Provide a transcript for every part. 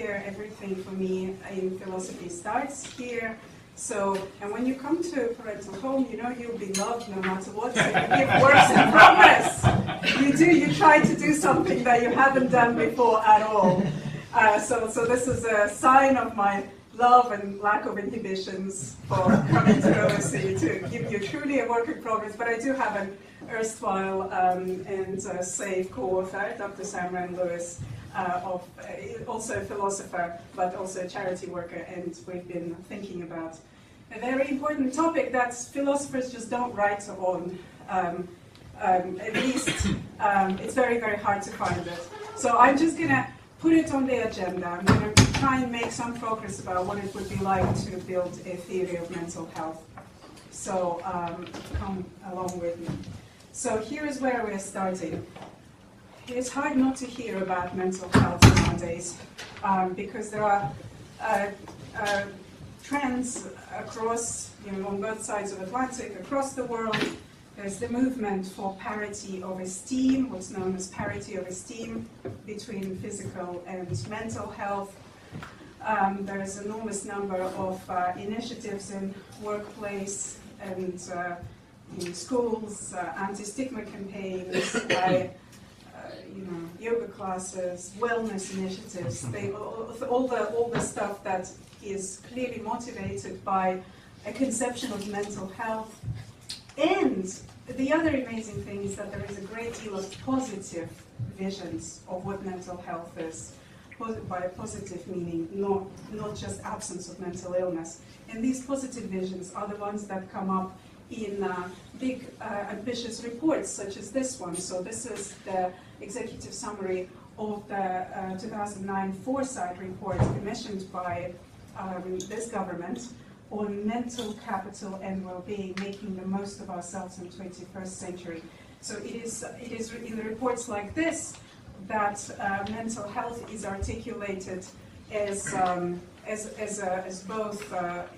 where everything for me in philosophy starts, here. So, and when you come to a parental home, you know you'll be loved no matter what. So you give works in progress. You try to do something that you haven't done before at all. So this is a sign of my love and lack of inhibitions for coming to OSC to give you truly a work in progress. But I do have an erstwhile and safe co-author, Dr. Sam Wren-Lewis, also a philosopher, but also a charity worker, and we've been thinking about a very important topic that philosophers just don't write on. At least it's very, very hard to find it. So I'm just going to put it on the agenda. I'm going to try and make some progress about what it would be like to build a theory of mental health. So come along with me. So here is where we're starting. It's hard not to hear about mental health nowadays because there are trends across, on both sides of the Atlantic, across the world. There's the movement for parity of esteem, what's known as parity of esteem between physical and mental health. There's an enormous number of initiatives in workplace and in schools, anti-stigma campaigns, yoga classes, wellness initiatives, all the stuff that is clearly motivated by a conception of mental health. And the other amazing thing is that there is a great deal of positive visions of what mental health is, by positive meaning, not just absence of mental illness. And these positive visions are the ones that come up in big, ambitious reports, such as this one. So this is the executive summary of the 2009 Foresight report commissioned by this government on mental capital and well-being, making the most of ourselves in the 21st century. So it is in the reports like this that mental health is articulated as both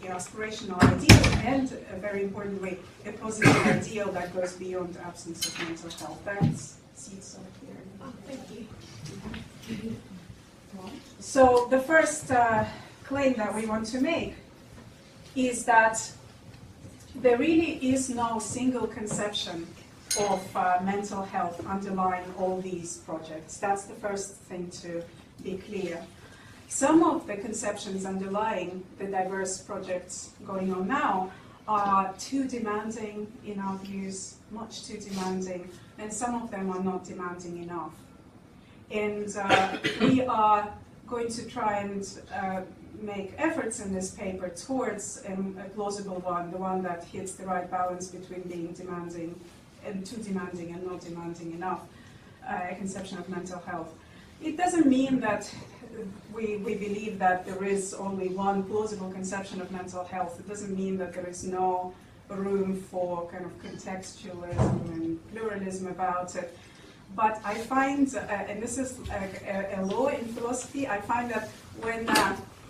aspirational ideal and, a very importantly, a positive ideal that goes beyond the absence of mental health. That's seats over here. Oh, thank you. So the first claim that we want to make is that there really is no single conception of mental health underlying all these projects. That's the first thing to be clear. Some of the conceptions underlying the diverse projects going on now are too demanding in our views, much too demanding, and some of them are not demanding enough. And we are going to try and make efforts in this paper towards a plausible one, the one that hits the right balance between being demanding and too demanding and not demanding enough, a conception of mental health. It doesn't mean that we believe that there is only one plausible conception of mental health. It doesn't mean that there is no room for kind of contextualism and pluralism about it. But I find, and this is a law in philosophy, I find that when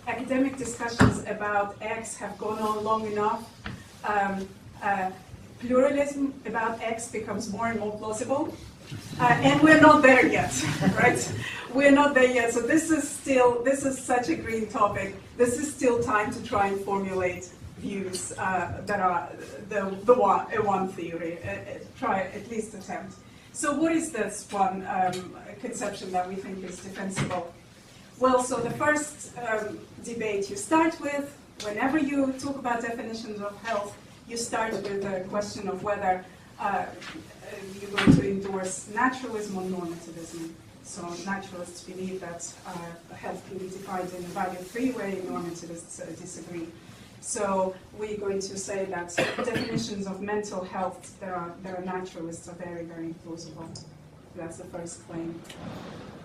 academic discussions about X have gone on long enough, pluralism about X becomes more and more plausible. And we're not there yet, right? We're not there yet. So this is such a green topic. This is still time to try and formulate views that are the one theory. Try at least attempt. So what is this one conception that we think is defensible? Well, so the first debate you start with, whenever you talk about definitions of health, you start with the question of whether you're going to endorse naturalism or normativism. So naturalists believe that health can be defined in a value-free way, normativists disagree. So we're going to say that definitions of mental health that are naturalists are very, very plausible. That's the first claim.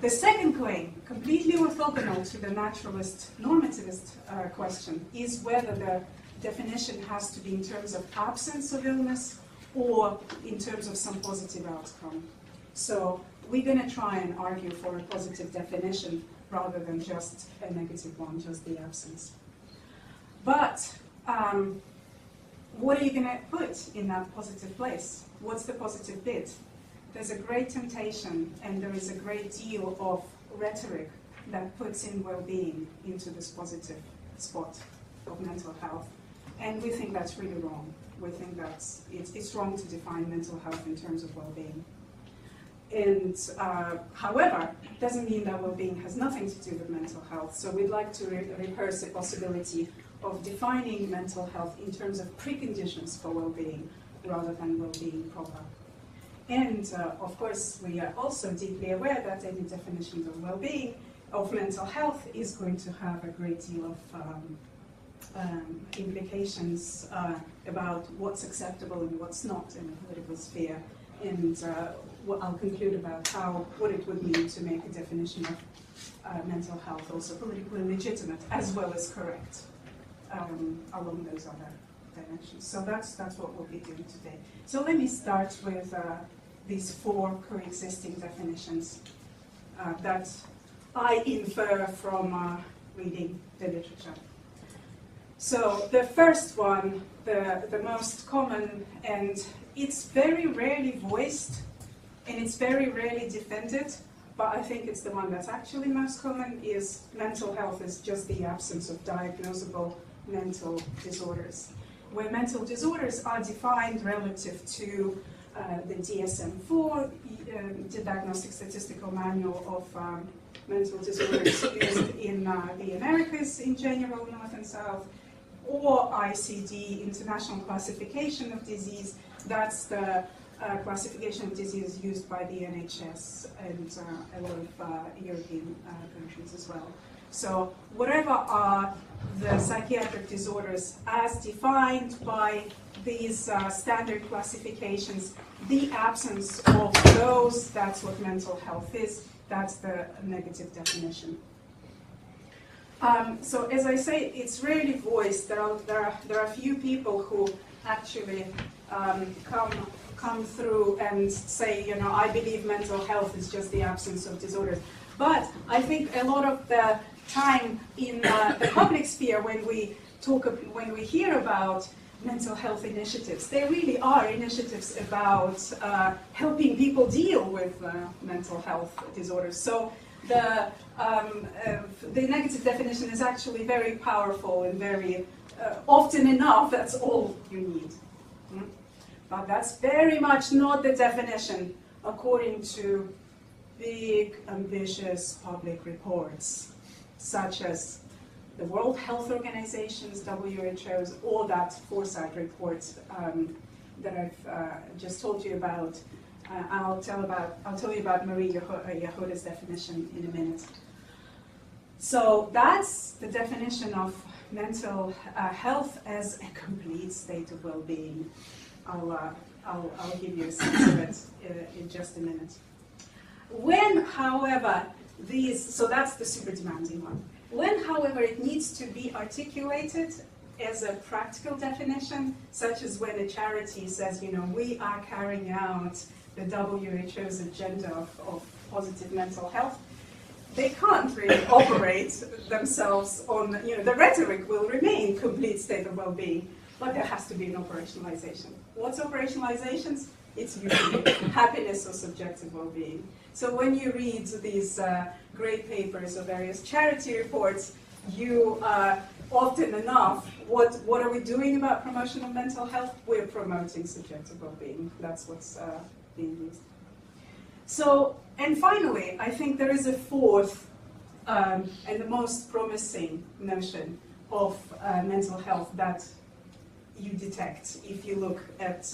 The second claim, completely orthogonal to the naturalist normativist question, is whether the definition has to be in terms of absence of illness or in terms of some positive outcome. So we're going to try and argue for a positive definition rather than just a negative one, just the absence. But what are you going to put in that positive place? What's the positive bit? There's a great temptation and there is a great deal of rhetoric that puts in well-being into this positive spot of mental health. And we think that's really wrong. We think that's it's wrong to define mental health in terms of well-being. And however, it doesn't mean that well-being has nothing to do with mental health. So we'd like to rehearse the possibility of defining mental health in terms of preconditions for well-being rather than well-being proper. And of course, we are also deeply aware that any definition of well-being, of mental health, is going to have a great deal of implications about what's acceptable and what's not in the political sphere. And I'll conclude about what it would mean to make a definition of mental health also politically legitimate as well as correct along those other dimensions. So that's what we'll be doing today. So let me start with these 4 coexisting definitions that I infer from reading the literature. So the first one, the most common, and it's very rarely voiced and it's very rarely defended, but I think it's the one that's actually most common, is mental health is just the absence of diagnosable mental disorders, where mental disorders are defined relative to the DSM-4, the Diagnostic Statistical Manual of Mental Disorders used in the Americas in general, North and South, or ICD, International Classification of Disease. That's the classification of disease used by the NHS and a lot of European countries as well. So whatever are the psychiatric disorders as defined by these standard classifications, the absence of those, that's what mental health is. That's the negative definition. So as I say, it's rarely voiced. There are a few people who actually come through and say, I believe mental health is just the absence of disorders. But I think a lot of the time in the public sphere, when we hear about mental health initiatives, they really are initiatives about helping people deal with mental health disorders. So the negative definition is actually very powerful and very often enough, that's all you need. But that's very much not the definition according to big, ambitious public reports, such as the World Health Organization's, WHO's, or that Foresight report that I've just told you about. I'll tell you about Marie Yahuda's definition in a minute. So that's the definition of mental health as a complete state of well-being. I'll give you a sense of it in just a minute. When, however, so that's the super demanding one. When, however, it needs to be articulated as a practical definition, such as when a charity says, we are carrying out the WHO's agenda of positive mental health, they can't really operate themselves on, the rhetoric will remain complete state of well-being, but there has to be an operationalization. What's operationalizations? It's usually happiness or subjective well-being. So when you read these great papers or various charity reports, you often enough, what are we doing about promotion of mental health? We're promoting subjective well-being. That's what's being used. So, and finally, I think there is a fourth and the most promising notion of mental health that you detect if you look at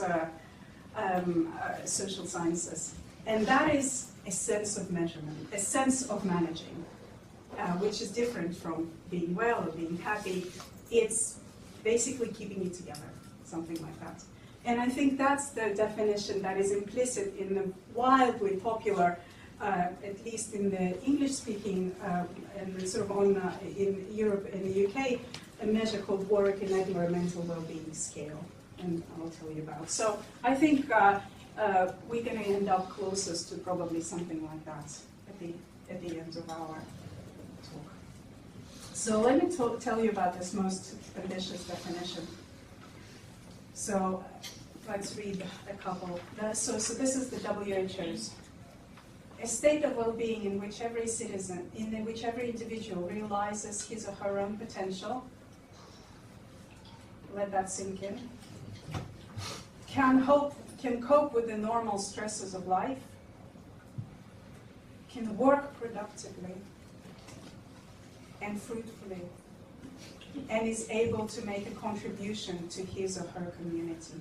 social sciences. And that is a sense of measurement, a sense of managing, which is different from being well or being happy. It's basically keeping it together, something like that. And I think that's the definition that is implicit in the wildly popular, at least in the English-speaking and sort of in Europe and the UK, a measure called Warwick and Edinburgh Mental Wellbeing Scale, and I'll tell you about. So I think we're going to end up closest to probably something like that at the end of our talk. So let me tell you about this most ambitious definition. So let's read a couple. So this is the WHO's. a state of well-being in which every citizen, in which every individual realizes his or her own potential, let that sink in, can cope with the normal stresses of life, can work productively and fruitfully, and is able to make a contribution to his or her community.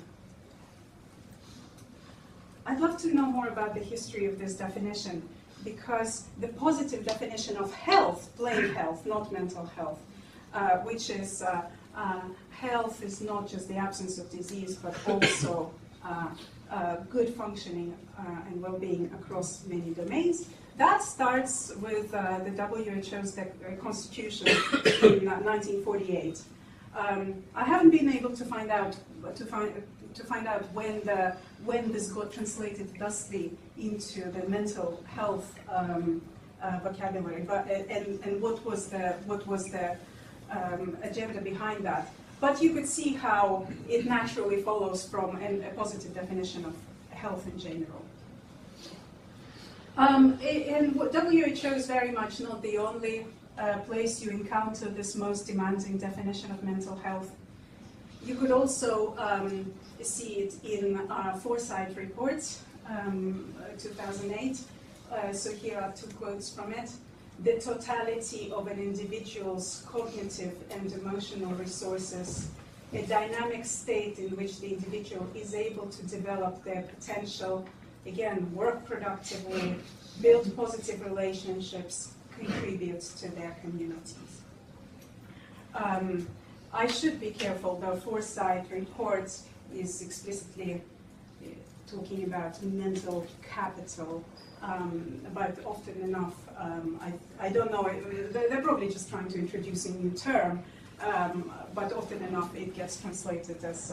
I'd love to know more about the history of this definition, because the positive definition of health, plain health, not mental health, which is health is not just the absence of disease, but also good functioning and well-being across many domains. That starts with the WHO's constitution in 1948. I haven't been able to find out when this got translated thusly into the mental health vocabulary, but and what was the agenda behind that. But you could see how it naturally follows from a positive definition of health in general. And WHO is very much not the only place you encounter this most demanding definition of mental health. You could also see it in Foresight report, 2008. So here are two quotes from it. The totality of an individual's cognitive and emotional resources, a dynamic state in which the individual is able to develop their potential, again, work productively, build positive relationships, contribute to their communities. I should be careful, though Foresight report is explicitly talking about mental capital, but often enough, I don't know, they're probably just trying to introduce a new term, but often enough it gets translated as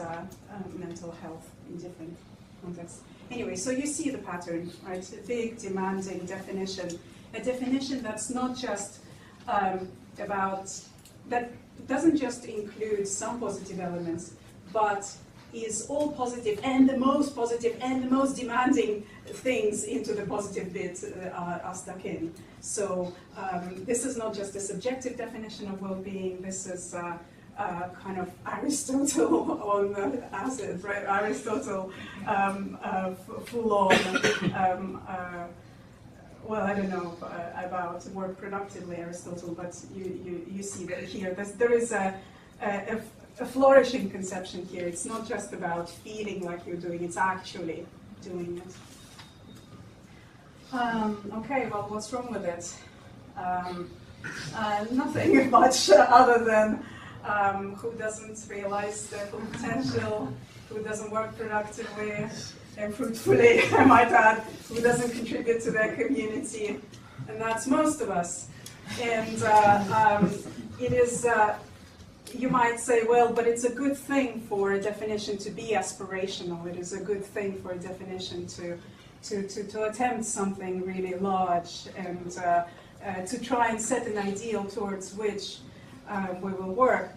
mental health in different contexts. Anyway, so you see the pattern, right? A big, demanding definition. A definition that's not just that doesn't just include some positive elements, but is all positive and the most demanding things into the positive bit are stuck in. So this is not just a subjective definition of well-being, this is kind of Aristotle on acid, right? Aristotle full-on, well, I don't know about work productively, Aristotle, but you see that here. There is a flourishing conception here. It's not just about feeling like you're doing, it's actually doing it. Okay, well, what's wrong with it? Nothing much other than who doesn't realize their full potential, who doesn't work productively and fruitfully, I might add, who doesn't contribute to their community, and that's most of us. And it is, you might say, well, but it's a good thing for a definition to be aspirational. It is a good thing for a definition to attempt something really large and to try and set an ideal towards which we will work.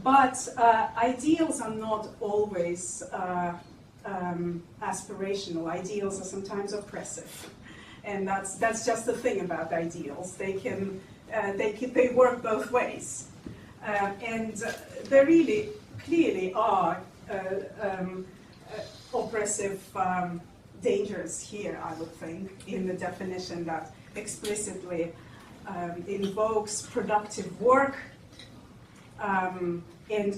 But ideals are not always aspirational. Ideals are sometimes oppressive, and that's just the thing about ideals. They work both ways, and there really clearly are oppressive dangers here, I would think, in the definition that explicitly invokes productive work and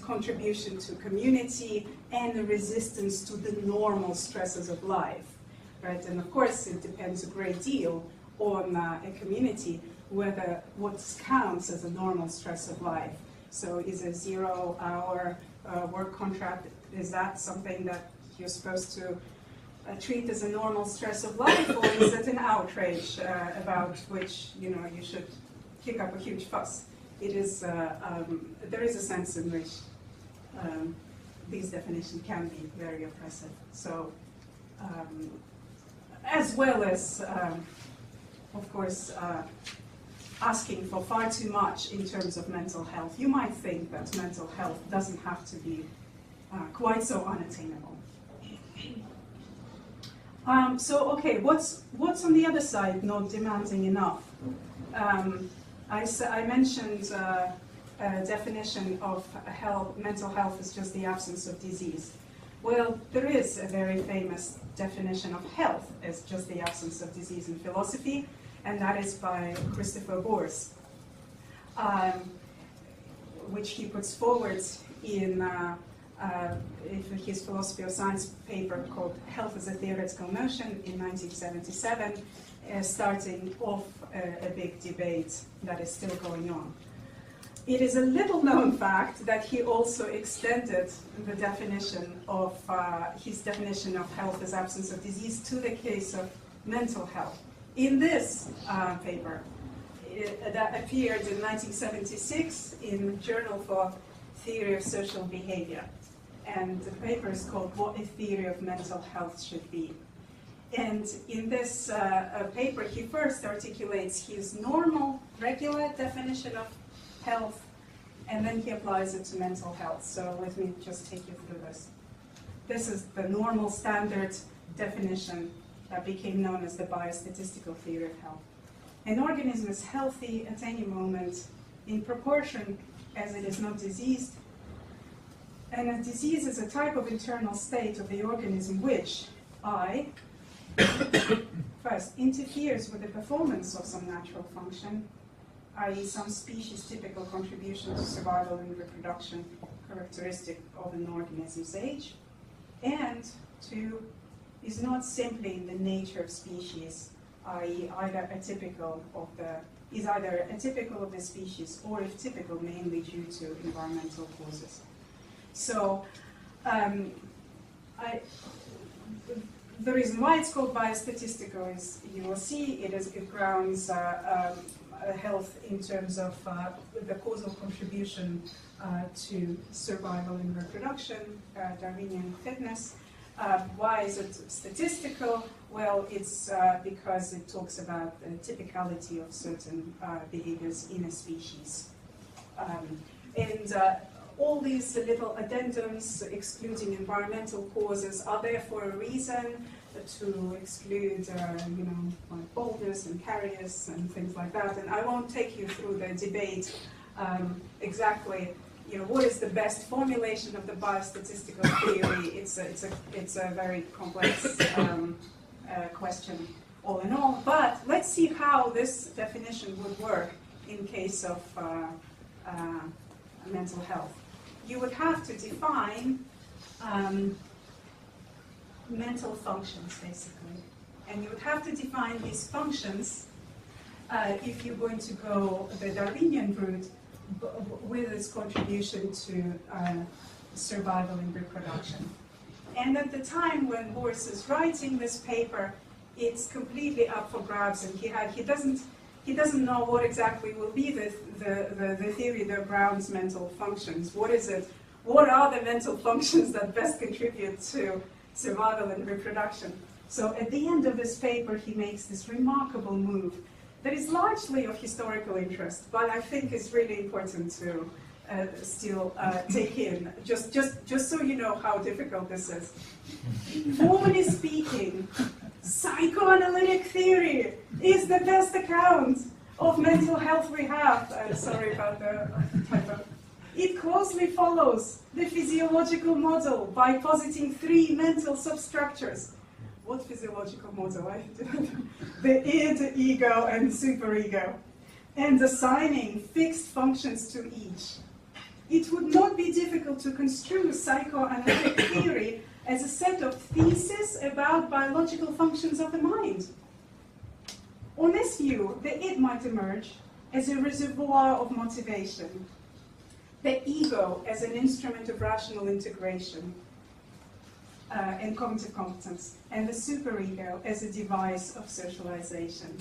contribution to community and a resistance to the normal stresses of life, right? And of course, it depends a great deal on a community whether what counts as a normal stress of life. So is a 0-hour work contract, is that something that you're supposed to treat as a normal stress of life, or is it an outrage about which you should kick up a huge fuss? It is, there is a sense in which these definitions can be very oppressive. So, as well as, of course, asking for far too much in terms of mental health. You might think that mental health doesn't have to be quite so unattainable. Okay, what's on the other side not demanding enough? I mentioned a definition of mental health as just the absence of disease. Well, there is a very famous definition of health as just the absence of disease in philosophy, and that is by Christopher Boorse, which he puts forward in his philosophy of science paper called Health as a Theoretical Notion in 1977, starting off a big debate that is still going on. It is a little known fact that he also extended the definition of his definition of health as absence of disease to the case of mental health. In this paper, that appeared in 1976 in Journal for Theory of Social Behavior. And the paper is called What a Theory of Mental Health Should Be. And in this paper, he first articulates his normal, regular definition of health, and then he applies it to mental health. So let me just take you through this. This is the normal standard definition that became known as the biostatistical theory of health. An organism is healthy at any moment in proportion as it is not diseased, and a disease is a type of internal state of the organism which, first, interferes with the performance of some natural function, i.e. some species' typical contribution to survival and reproduction characteristic of an organism's age, and two, is not simply in the nature of species, i.e. either atypical of the species, or if typical, mainly due to environmental causes. So, the reason why it's called biostatistical is, you will see, it grounds health in terms of the causal contribution to survival and reproduction, Darwinian fitness. Why is it statistical? Well, it's because it talks about the typicality of certain behaviors in a species. All these little addendums excluding environmental causes are there for a reason, to exclude, like boulders and carriers and things like that. And I won't take you through the debate exactly, what is the best formulation of the biostatistical theory. It's a very complex question, all in all. But let's see how this definition would work in case of mental health. You would have to define mental functions, basically. And you would have to define these functions if you're going to go the Darwinian route with its contribution to survival and reproduction. And at the time when Boorse is writing this paper, it's completely up for grabs, and he doesn't know what exactly will be the theory that grounds mental functions. What is it? What are the mental functions that best contribute to survival and reproduction? So at the end of this paper, he makes this remarkable move that is largely of historical interest, but I think is really important to still take in, just so you know how difficult this is. Formally speaking, psychoanalytic theory is the best account of mental health we have. Sorry about the typo. It closely follows the physiological model by positing 3 mental substructures. What physiological model? The id, ego, and superego, and assigning fixed functions to each. It would not be difficult to construe psychoanalytic theory as a set of theses about biological functions of the mind. On this view, the id might emerge as a reservoir of motivation, the ego as an instrument of rational integration and cognitive competence, and the superego as a device of socialization.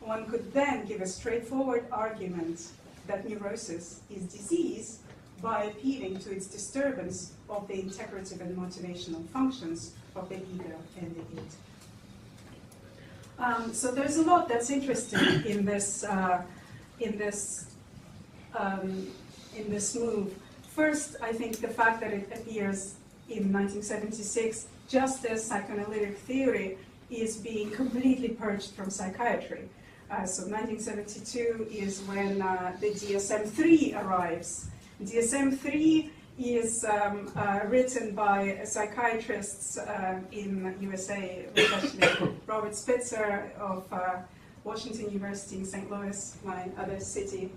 One could then give a straightforward argument that neurosis is disease by appealing to its disturbance of the integrative and motivational functions of the ego and the id. So there's a lot that's interesting in this move. First, I think the fact that it appears in 1976 just as psychoanalytic theory is being completely purged from psychiatry. So 1972 is when the DSM-3 arrives. DSM-3 is written by psychiatrists in USA, especially Robert Spitzer of Washington University in St. Louis, my other city,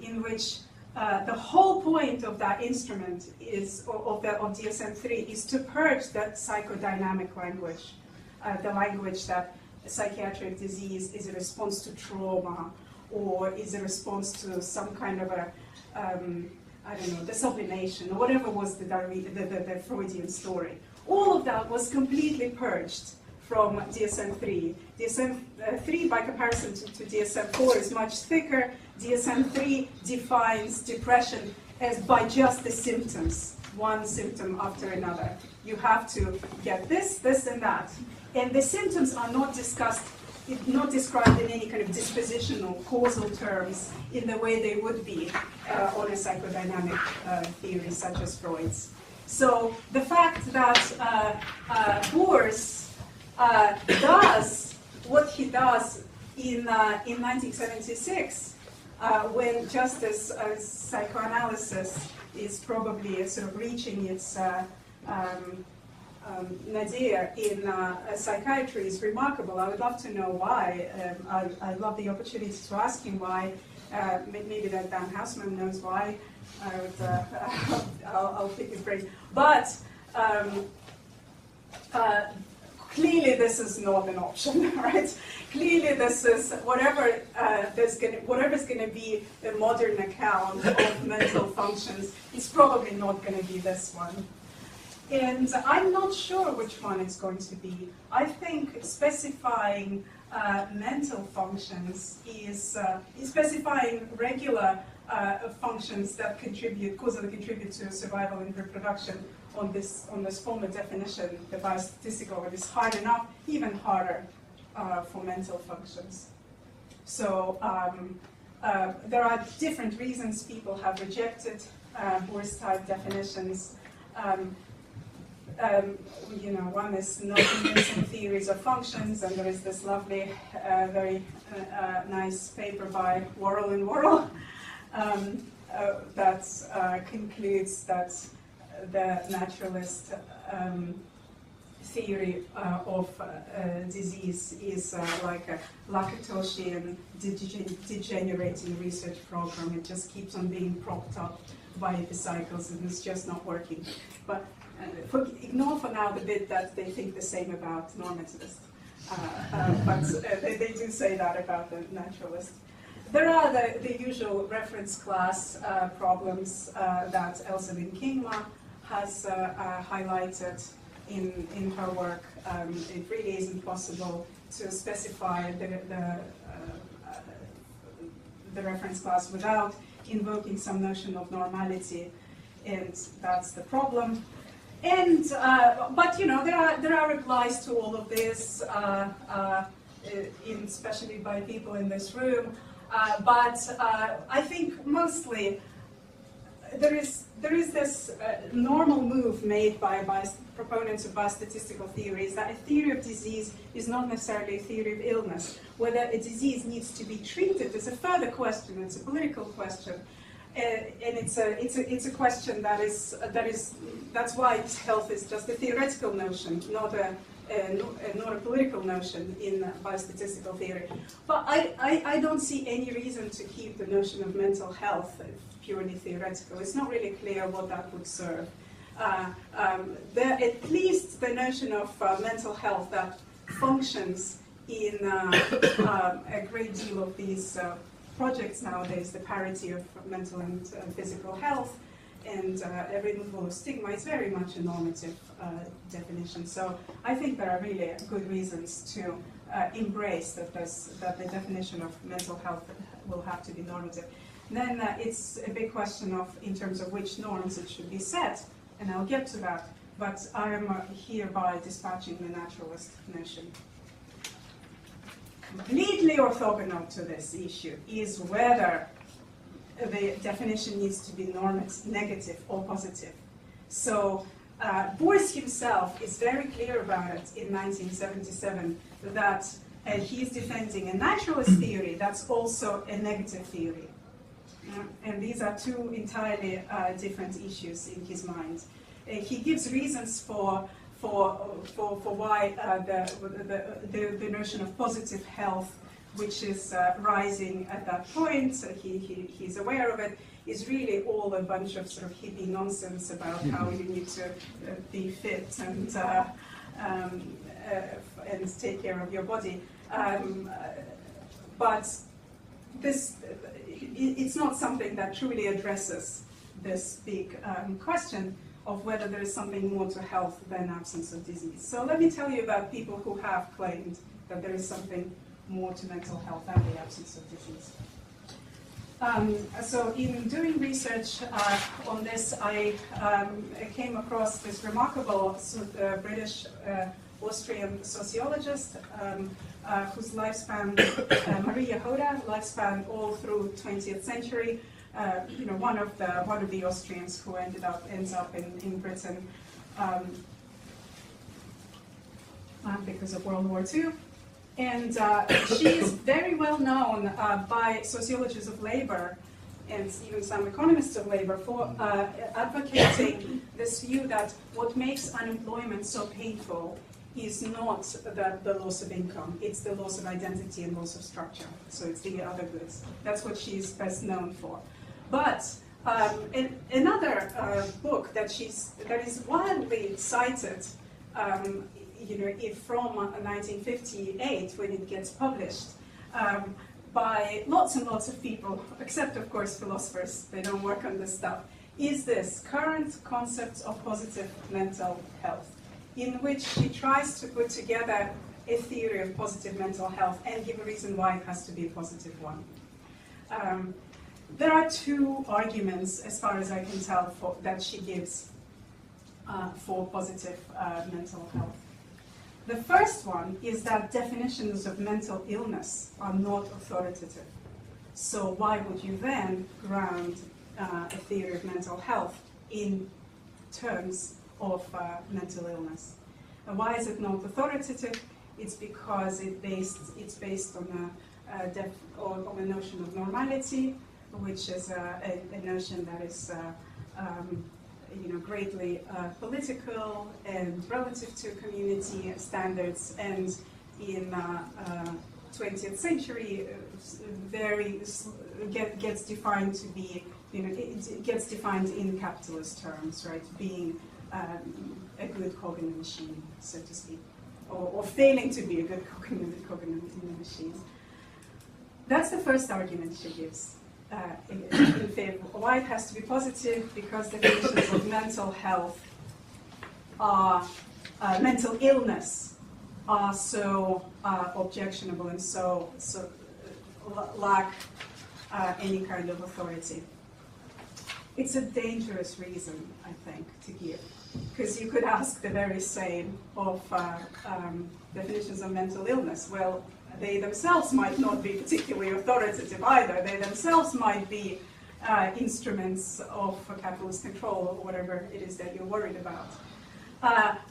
in which the whole point of that instrument is, of DSM-3, is to purge that psychodynamic language, the language that psychiatric disease is a response to trauma, or is a response to some kind of a, I don't know, the sublimation, or whatever was the Freudian story. All of that was completely purged from DSM-3. DSM-3, by comparison to DSM-4, is much thicker. DSM-3 defines depression as by just the symptoms, one symptom after another. You have to get this, this, and that. And the symptoms are not discussed, not described in any kind of dispositional, causal terms in the way they would be on a psychodynamic theory such as Freud's. So the fact that Boorse does what he does in 1976, when just as psychoanalysis is probably sort of reaching its nadir in psychiatry, is remarkable. I would love to know why. I'd love the opportunity to ask him why. Maybe that Dan Hausman knows why. I'll pick his brain. But clearly this is not an option, right? Clearly this is, whatever's going to be a modern account of mental functions is probably not going to be this one. And I'm not sure which one it's going to be. I think specifying mental functions is specifying regular functions that causally contribute to survival and reproduction on this former definition, the biostatistical, it is hard enough, even harder for mental functions. So there are different reasons people have rejected Boorse-type definitions. One is not convincing theories of functions, and there is this lovely, very nice paper by Worrell and Worrell that concludes that the naturalist theory of disease is like a Lakatoshian degenerating research program. It just keeps on being propped up by epicycles, and it's just not working. But ignore for now the bit that they think the same about normativists. But they do say that about the naturalist. There are the usual reference class problems that Elsa Kingma has highlighted in her work. It really isn't possible to specify the reference class without invoking some notion of normality, and that's the problem. And but there are replies to all of this, especially by people in this room. But I think mostly there is this normal move made by proponents of biostatistical theories that a theory of disease is not necessarily a theory of illness. Whether a disease needs to be treated is a further question. It's a political question, and it's a question that's why health is just a theoretical notion, not a political notion in biostatistical theory. But I don't see any reason to keep the notion of mental health purely theoretical. It's not really clear what that would serve. At least the notion of mental health that functions in a great deal of these projects nowadays, the parity of mental and physical health, and a removal of stigma is very much a normative definition. So I think there are really good reasons to embrace that the definition of mental health will have to be normative. Then it's a big question of, in terms of which norms it should be set, and I'll get to that, but I am hereby dispatching the naturalist notion. Completely orthogonal to this issue is whether the definition needs to be normative, negative, or positive. So Boorse himself is very clear about it in 1977, that he is defending a naturalist theory that's also a negative theory. And these are two entirely different issues in his mind. He gives reasons for why the notion of positive health, which is rising at that point, he's aware of it, is really all a bunch of sort of hippie nonsense about how you need to be fit and take care of your body. But it's not something that truly addresses this big question of whether there is something more to health than absence of disease. So let me tell you about people who have claimed that there is something more to mental health than the absence of disease. So in doing research on this, I came across this remarkable British Austrian sociologist whose lifespan, Maria Hoda, lifespan all through 20th century. One of the Austrians who ends up in Britain because of World War II. And she is very well known by sociologists of labor and even some economists of labor for advocating this view that what makes unemployment so painful is not the loss of income, it's the loss of identity and loss of structure. So it's the other goods. That's what she's best known for. But another book that is widely cited, from 1958 when it gets published, by lots and lots of people, except of course philosophers, they don't work on this stuff, is this Current Concepts of Positive Mental Health, in which she tries to put together a theory of positive mental health and give a reason why it has to be a positive one. There are two arguments, as far as I can tell, that she gives for positive mental health. The first one is that definitions of mental illness are not authoritative. So why would you then ground a theory of mental health in terms of mental illness? And why is it not authoritative? It's because it's based on a notion of normality, which is a notion that is greatly political and relative to community standards, and in 20th century gets defined to be, it gets defined in capitalist terms, right? Being a good cognitive machine, so to speak, or failing to be a good cognitive machine. That's the first argument she gives. In favor. Why it has to be positive? Because the definitions of mental health are, mental illness are so objectionable and so lack any kind of authority. It's a dangerous reason, I think, to give, because you could ask the very same of definitions of mental illness. Well, they themselves might not be particularly authoritative either. They themselves might be instruments of capitalist control or whatever it is that you're worried about.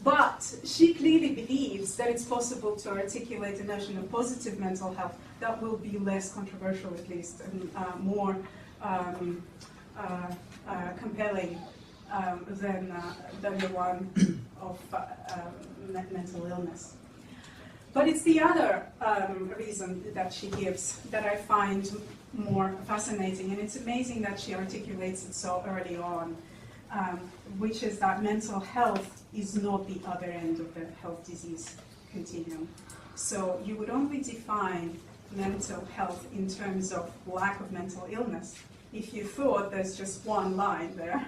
But she clearly believes that it's possible to articulate a notion of positive mental health that will be less controversial, at least, and more compelling than the one of mental illness. But it's the other reason that she gives that I find more fascinating, and it's amazing that she articulates it so early on, which is that mental health is not the other end of the health disease continuum. So you would only define mental health in terms of lack of mental illness if you thought there's just one line there,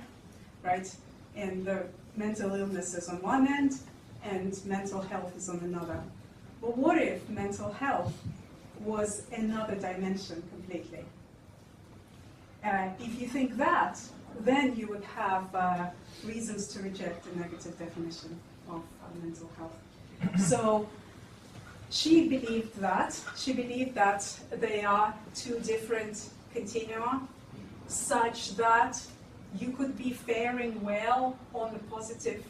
right? And the mental illness is on one end and mental health is on another. But what if mental health was another dimension completely? If you think that, then you would have reasons to reject a negative definition of mental health. So she believed that. She believed that they are two different continua, such that you could be faring well on the positive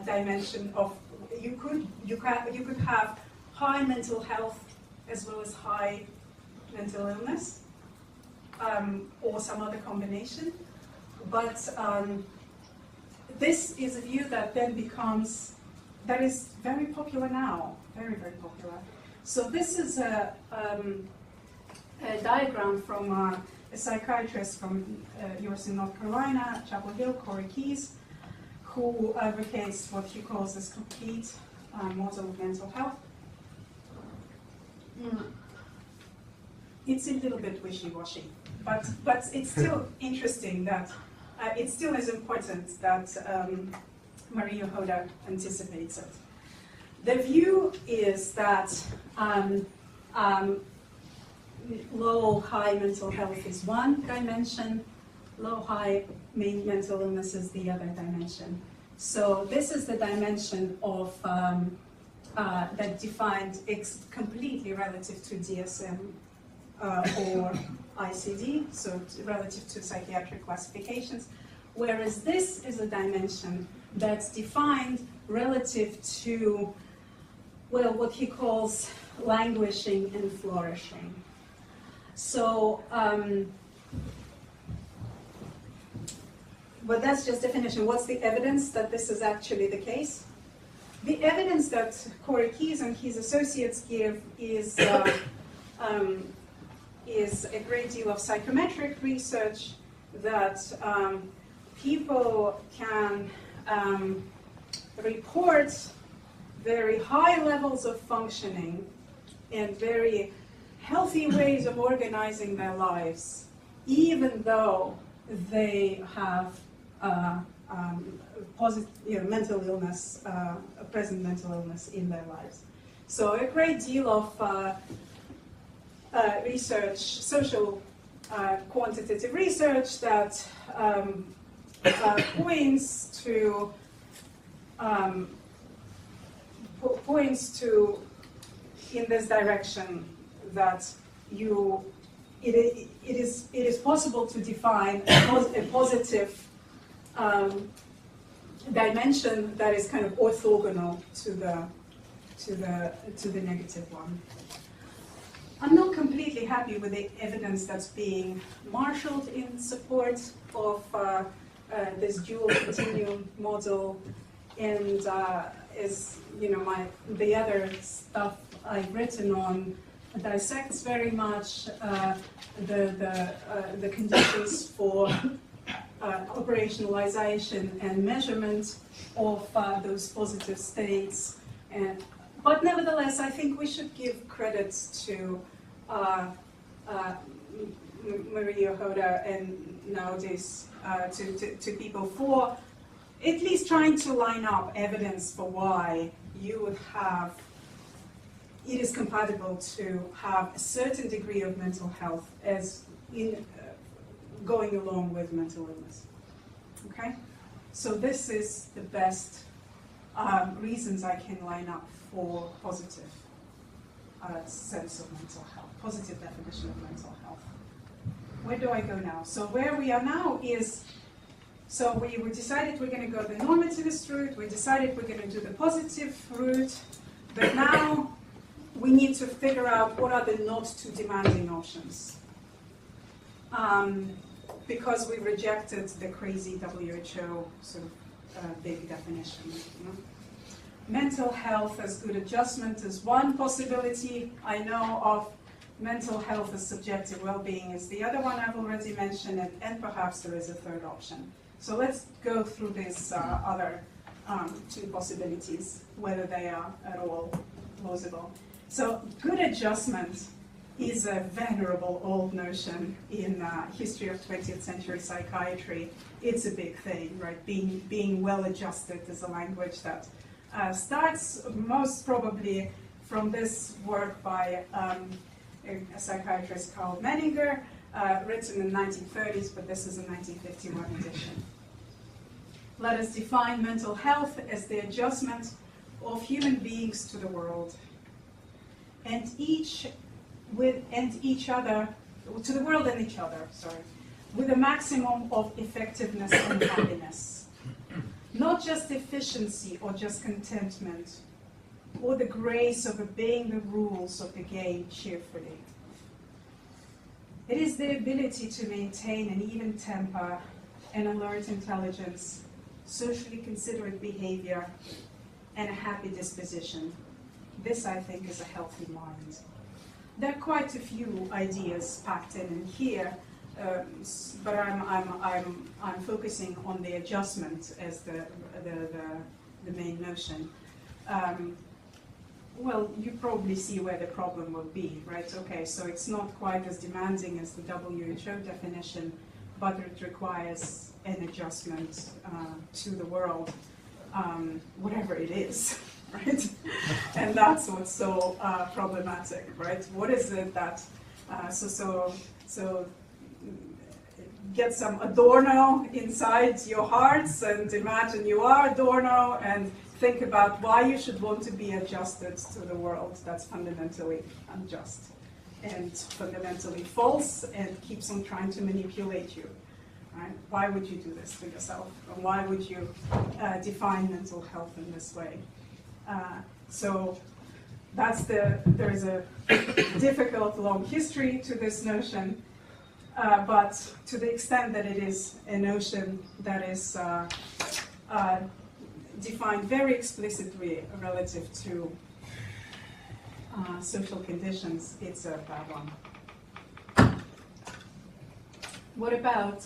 dimension of you could have high mental health as well as high mental illness, or some other combination. But this is a view that then that is very popular now, very, very popular. So this is a diagram from a psychiatrist from yours in North Carolina, Chapel Hill, Corey Keyes, who advocates what he calls this complete model of mental health. It's a little bit wishy-washy, but it's still interesting that it still is important that Maria Hoda anticipates it. The view is that low-high mental health is one dimension, low-high mental illness is the other dimension. So this is the dimension of that defined completely relative to DSM or ICD, so relative to psychiatric classifications, whereas this is a dimension that's defined relative to, well, what he calls languishing and flourishing. So, but that's just definition. What's the evidence that this is actually the case? The evidence that Corey Keyes and his associates give is a great deal of psychometric research that people can report very high levels of functioning and very healthy ways of organizing their lives, even though they have mental illness, a present mental illness in their lives. So a great deal of research, social quantitative research that points to in this direction that it is possible to define a positive dimension that is kind of orthogonal to the negative one. I'm not completely happy with the evidence that's being marshaled in support of this dual continuum model, and is, you know, the other stuff I've written on dissects very much the conditions for operationalization and measurement of those positive states. But nevertheless, I think we should give credit to Maria Hoda and nowadays to people for at least trying to line up evidence for why you would have, it is compatible to have a certain degree of mental health as in going along with mental illness. Okay? So this is the best reasons I can line up for positive sense of mental health, positive definition of mental health. Where do I go now? So where we are now is, so we decided we're going to go the normativist route, we decided we're going to do the positive route, but now we need to figure out what are the not too demanding options. Because we rejected the crazy WHO sort of big definition. You know? Mental health as good adjustment is one possibility. I know of mental health as subjective well-being is the other one I've already mentioned, and perhaps there is a third option. So let's go through these other two possibilities, whether they are at all plausible. So good adjustment is a venerable old notion in history of 20th century psychiatry. It's a big thing, right? Being well adjusted is a language that starts most probably from this work by a psychiatrist Carl Menninger, written in the 1930s, but this is a 1951 edition. Let us define mental health as the adjustment of human beings to the world, and each other, to the world and each other, sorry, with a maximum of effectiveness and happiness. not just efficiency or just contentment, or the grace of obeying the rules of the game cheerfully. It is the ability to maintain an even temper, an alert intelligence, socially considerate behavior, and a happy disposition. This, I think, is a healthy mind. There are quite a few ideas packed in here, but I'm focusing on the adjustment as the main notion. Well, you probably see where the problem will be, right? Okay, so it's not quite as demanding as the WHO definition, but it requires an adjustment to the world, whatever it is, right? And that's what's so problematic, right? What is it that, so get some Adorno inside your hearts and imagine you are Adorno and think about why you should want to be adjusted to the world that's fundamentally unjust and fundamentally false and keeps on trying to manipulate you. Right? Why would you do this to yourself? And why would you define mental health in this way? So that's there's a difficult long history to this notion, but to the extent that it is a notion that is defined very explicitly relative to social conditions, it's a bad one. What about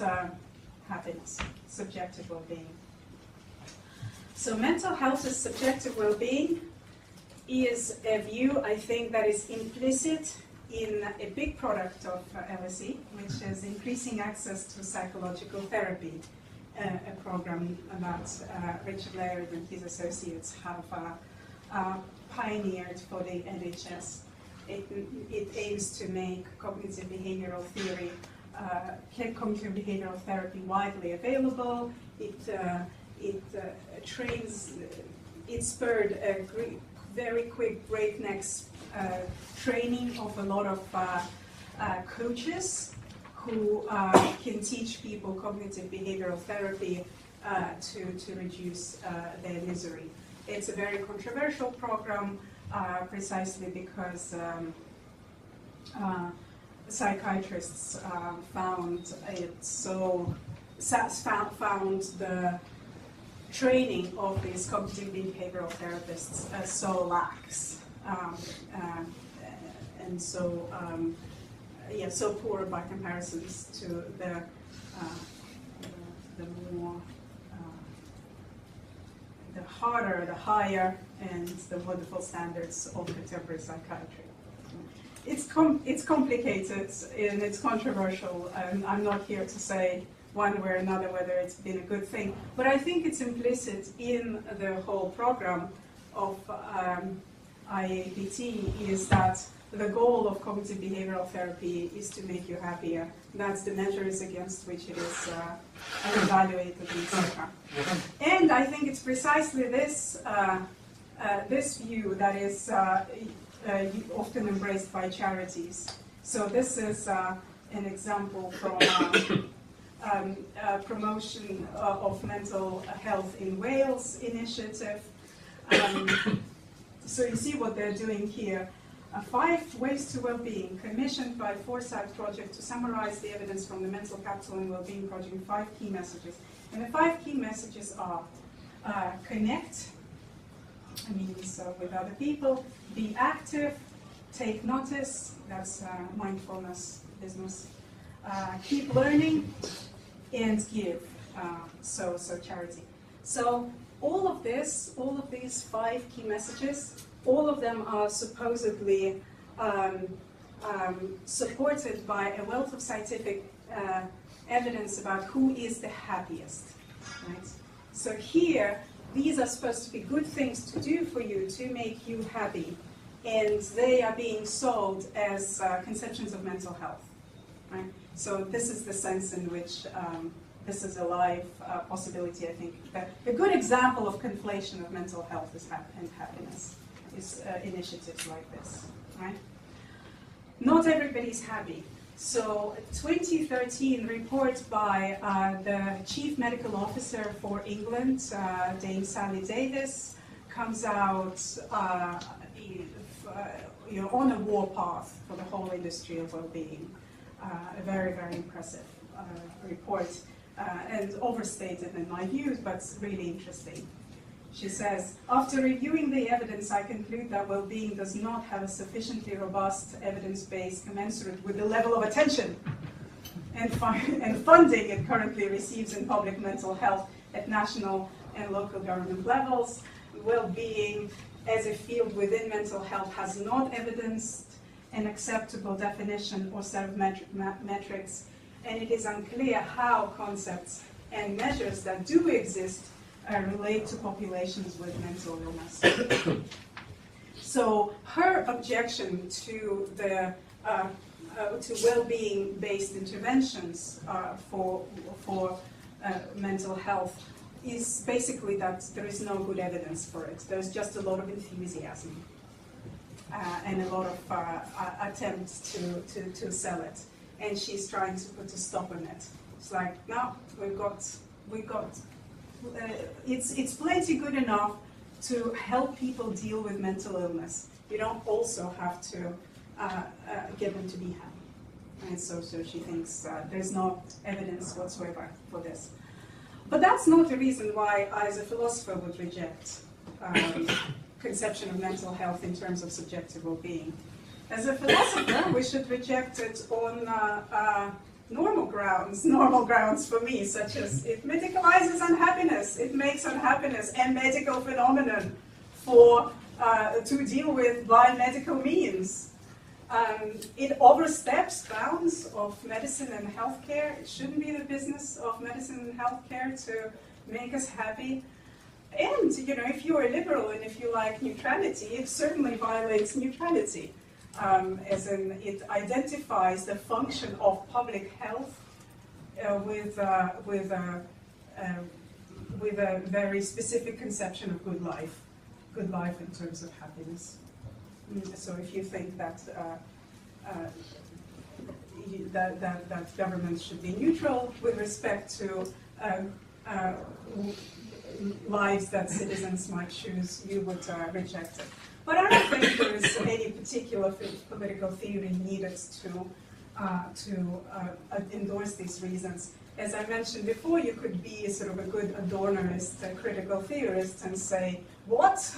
happiness, subjective well-being? So mental health as subjective well-being is a view, I think, that is implicit in a big product of LSE, which is increasing access to psychological therapy, a program that Richard Laird and his associates have pioneered for the NHS. It aims to make cognitive behavioral theory, cognitive behavioral therapy widely available. It spurred a very quick breakneck training of a lot of coaches who can teach people cognitive behavioral therapy to reduce their misery. It's a very controversial program precisely because psychiatrists found the training of these cognitive behavioral therapists so lax and so so poor by comparisons to the more the harder, the higher, and the wonderful standards of contemporary psychiatry. It's complicated and it's controversial, and I'm not here to say one way or another whether it's been a good thing, but I think it's implicit in the whole program of IAPT is that the goal of cognitive behavioral therapy is to make you happier. That's the measures against which it is evaluated, etc. And I think it's precisely this this view that is often embraced by charities. So this is an example from promotion of mental health in Wales initiative. So you see what they're doing here. 5 Ways to Wellbeing, commissioned by Boorse-type project to summarize the evidence from the Mental Capital and Wellbeing project in 5 key messages. And the 5 key messages are connect, means with other people, be active, take notice, that's mindfulness business, keep learning, and give, so charity. So all of these 5 key messages, all of them are supposedly supported by a wealth of scientific evidence about who is the happiest, right? So here, these are supposed to be good things to do for you to make you happy, and they are being sold as conceptions of mental health, right? So this is the sense in which this is a live possibility, I think. A good example of conflation of mental health and happiness is initiatives like this, right? Not everybody's happy. So 2013 report by the Chief Medical Officer for England, Dame Sally Davis, comes out on a war path for the whole industry of well-being. A very, very impressive report, and overstated in my views, but really interesting. She says, after reviewing the evidence, I conclude that well-being does not have a sufficiently robust evidence base commensurate with the level of attention and funding it currently receives in public mental health at national and local government levels. Well-being as a field within mental health has not evidenced an acceptable definition or set of metrics, and it is unclear how concepts and measures that do exist relate to populations with mental illness. So her objection to the to well-being-based interventions for mental health is basically that there is no good evidence for it. There's just a lot of enthusiasm and a lot of attempts to sell it. And she's trying to put a stop on it. It's like, no, we've got. It's plenty good enough to help people deal with mental illness. You don't also have to get them to be happy. And so she thinks there's no evidence whatsoever for this. But that's not the reason why I, as a philosopher, would reject conception of mental health in terms of subjective well-being. As a philosopher, we should reject it on normal grounds for me, such as it medicalizes unhappiness, it makes unhappiness a medical phenomenon to deal with by medical means. It oversteps bounds of medicine and healthcare. It shouldn't be the business of medicine and healthcare to make us happy. And if you are liberal and if you like neutrality, it certainly violates neutrality. As in, it identifies the function of public health with a very specific conception of good life in terms of happiness. So if you think that that governments should be neutral with respect to lives that citizens might choose, you would reject it. But I don't think there is any particular political theory needed to endorse these reasons. As I mentioned before, you could be sort of a good adornerist, a critical theorist, and say, what?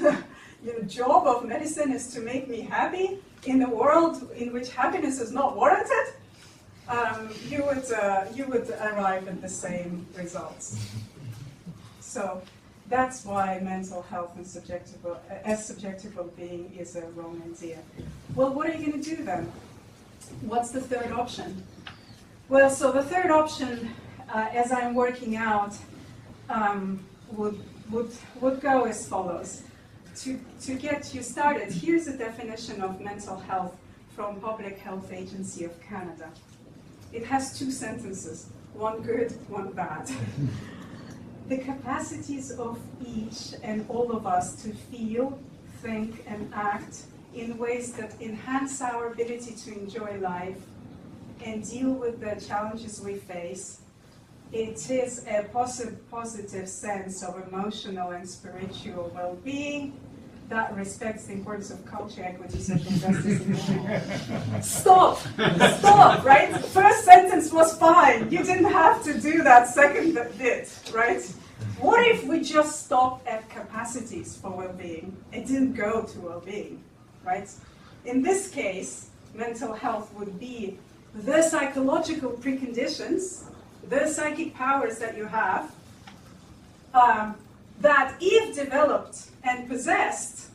Your job of medicine is to make me happy in a world in which happiness is not warranted? You would arrive at the same results. So that's why mental health and subjective well-being is a wrong idea. Well, what are you going to do then? What's the third option? Well, so the third option, as I'm working out, would go as follows. To get you started, here's a definition of mental health from Public Health Agency of Canada. It has two sentences, one good, one bad. The capacities of each and all of us to feel, think, and act in ways that enhance our ability to enjoy life and deal with the challenges we face. It is a positive sense of emotional and spiritual well-being that respects the importance of culture, equity, social justice, and all. Stop, right? The first sentence was fine. You didn't have to do that second bit, right? What if we just stopped at capacities for well-being and didn't go to well-being, right? In this case, mental health would be the psychological preconditions, the psychic powers that you have, that if developed and possessed,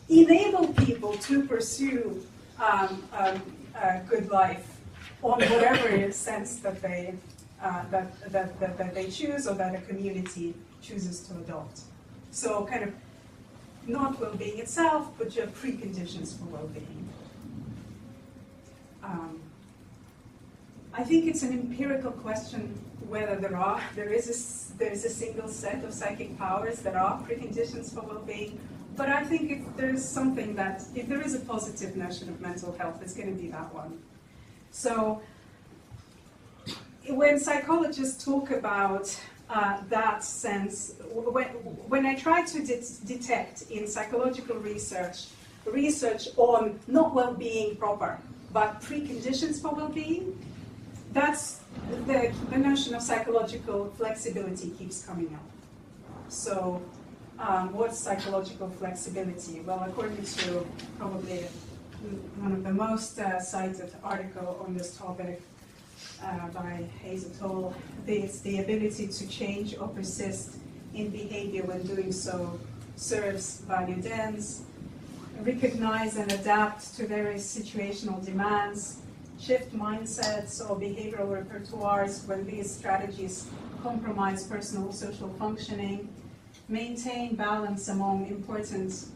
enable people to pursue a good life on whatever sense that they that they choose or that a community chooses to adopt. So kind of not well-being itself, but your preconditions for well-being. I think it's an empirical question whether there is a single set of psychic powers that are preconditions for well-being. But I think if there is a positive notion of mental health, it's going to be that one. So when psychologists talk about that sense, when I try to detect in psychological research on not well-being proper, but preconditions for well-being, that's the notion of psychological flexibility keeps coming up. So what's psychological flexibility? Well, according to probably one of the most cited article on this topic by Hayes et al., it's the ability to change or persist in behavior when doing so serves valued ends, recognize and adapt to various situational demands, shift mindsets or behavioral repertoires when these strategies compromise personal social functioning, maintain balance among important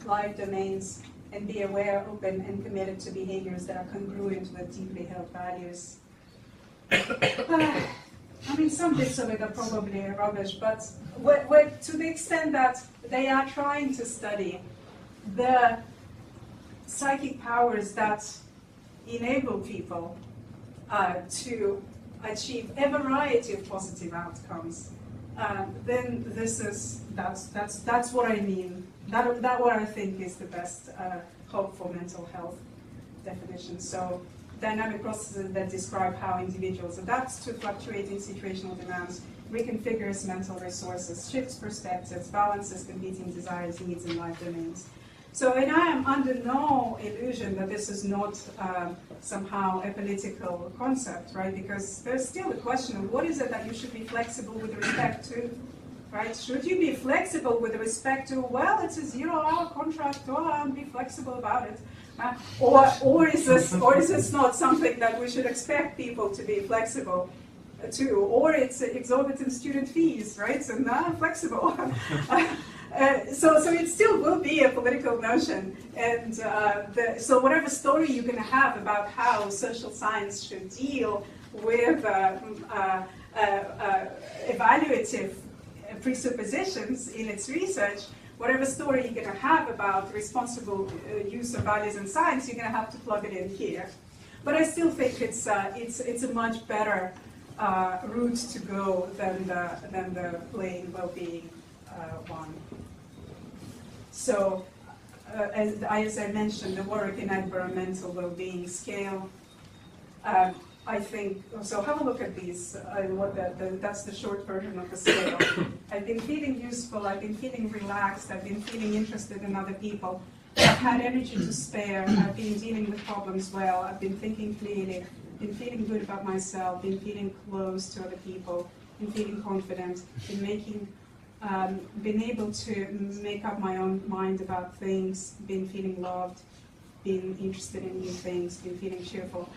life domains, and be aware, open, and committed to behaviors that are congruent with deeply held values. I mean, some bits of it are probably rubbish, but to the extent that they are trying to study the psychic powers that enable people to achieve a variety of positive outcomes, then that's what I mean. That what I think is the best hope for mental health definition. So dynamic processes that describe how individuals adapt to fluctuating situational demands, reconfigures mental resources, shifts perspectives, balances competing desires, needs, and life domains. So, and I am under no illusion that this is not somehow a political concept, right? Because there's still the question of what is it that you should be flexible with respect to, right? Should you be flexible with respect to, well, it's a 0-hour contract, be flexible about it. Or is this not something that we should expect people to be flexible to? Or it's exorbitant student fees, right? So not flexible. So it still will be a political notion, and so whatever story you're going to have about how social science should deal with evaluative presuppositions in its research, whatever story you're going to have about responsible use of values in science, you're going to have to plug it in here. But I still think it's a much better route to go than the plain well-being one. So, as I mentioned, the Warwick and Edinburgh mental well-being scale. I think so. Have a look at these. That's the short version of the scale. I've been feeling useful. I've been feeling relaxed. I've been feeling interested in other people. I've had energy to spare. I've been dealing with problems well. I've been thinking clearly. Been feeling good about myself. Been feeling close to other people. Been feeling confident. Been able to make up my own mind about things. Been feeling loved. Been interested in new things. Been feeling cheerful.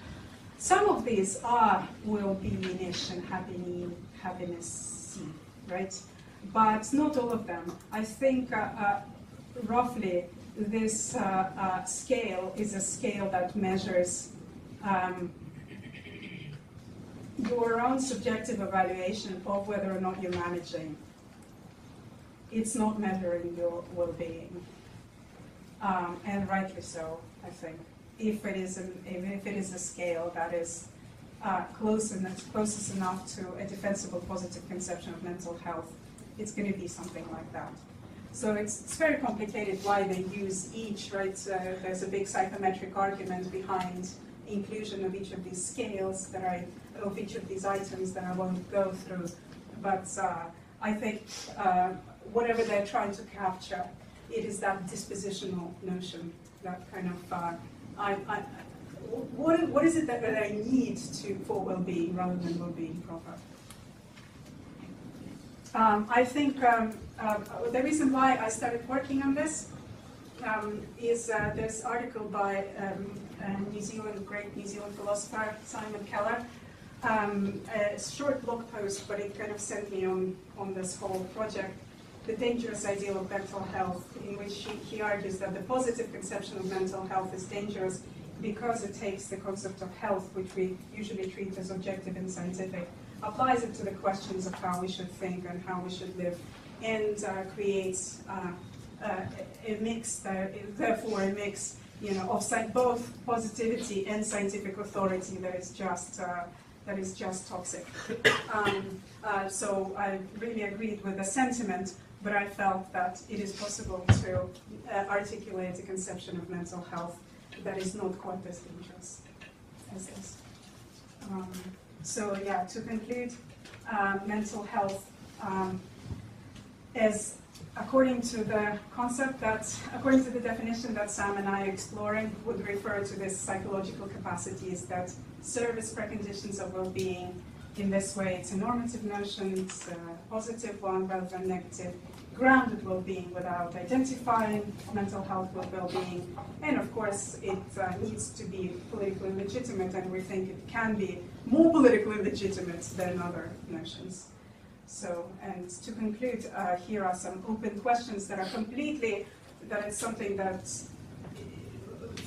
Some of these are well-being-ish and happiness-y, right? But not all of them. I think roughly this scale is a scale that measures your own subjective evaluation of whether or not you're managing. It's not measuring your well-being, and rightly so, I think. If it is a scale that is closest enough to a defensible positive conception of mental health, it's going to be something like that. So it's very complicated why they use each, right? There's a big psychometric argument behind inclusion of each of these scales of each of these items that I won't go through. But I think whatever they're trying to capture, it is that dispositional notion, that kind of what is it that I need for well-being rather than well-being proper? I think the reason why I started working on this is this article by great New Zealand philosopher Simon Keller. A short blog post, but it kind of sent me on this whole project. The dangerous ideal of mental health, in which he argues that the positive conception of mental health is dangerous because it takes the concept of health, which we usually treat as objective and scientific, applies it to the questions of how we should think and how we should live, and creates a mix of both positivity and scientific authority that is just toxic. So I really agreed with the sentiment, but I felt that it is possible to articulate a conception of mental health that is not quite as dangerous as this. So yeah, to conclude, mental health is, according to the definition that Sam and I are exploring, would refer to these psychological capacities that serve as preconditions of well-being. In this way, it's a normative notion, it's a positive one rather than negative, grounded well-being without identifying mental health with well-being. And of course, it needs to be politically legitimate, and we think it can be more politically legitimate than other notions. So, and to conclude, here are some open questions that are that is something that's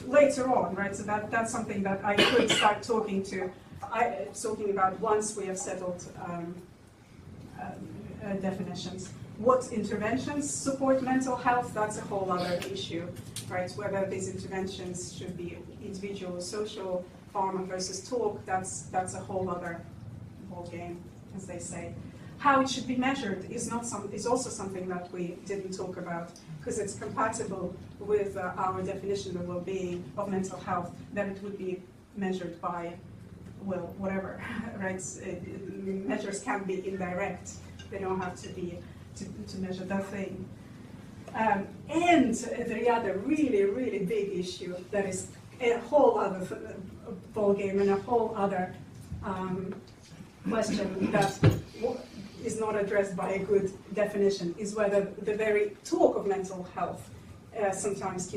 later on, right? So that's something that I could start talking about once we have settled definitions. What interventions support mental health? That's a whole other issue, right? Whether these interventions should be individual, social, pharma versus talk, that's a whole other ballgame, as they say. How it should be measured is also something that we didn't talk about, because it's compatible with our definition of well-being, of mental health, that it would be measured by, well, whatever, right? Measures can be indirect. They don't have to be to measure that thing. And the other really, really big issue that is a whole other ballgame and a whole other question that is not addressed by a good definition is whether the very talk of mental health sometimes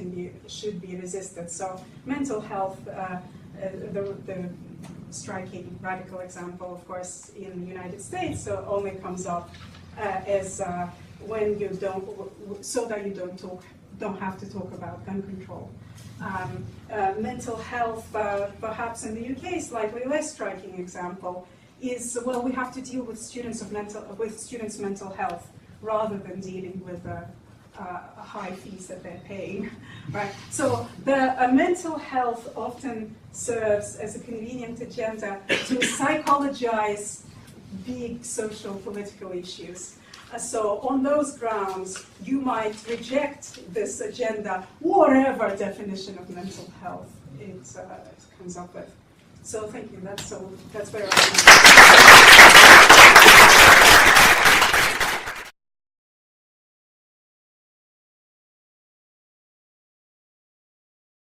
should be resisted. So mental health, the striking radical example, of course, in the United States, so only comes up as when you so that you don't have to talk about gun control. Mental health, perhaps in the UK, slightly less striking example is, well, we have to deal with students' mental health rather than dealing with high fees that they're paying, right? So the mental health often serves as a convenient agenda to psychologize big social political issues. So on those grounds, you might reject this agenda, whatever definition of mental health it comes up with. So thank you. That's where I am.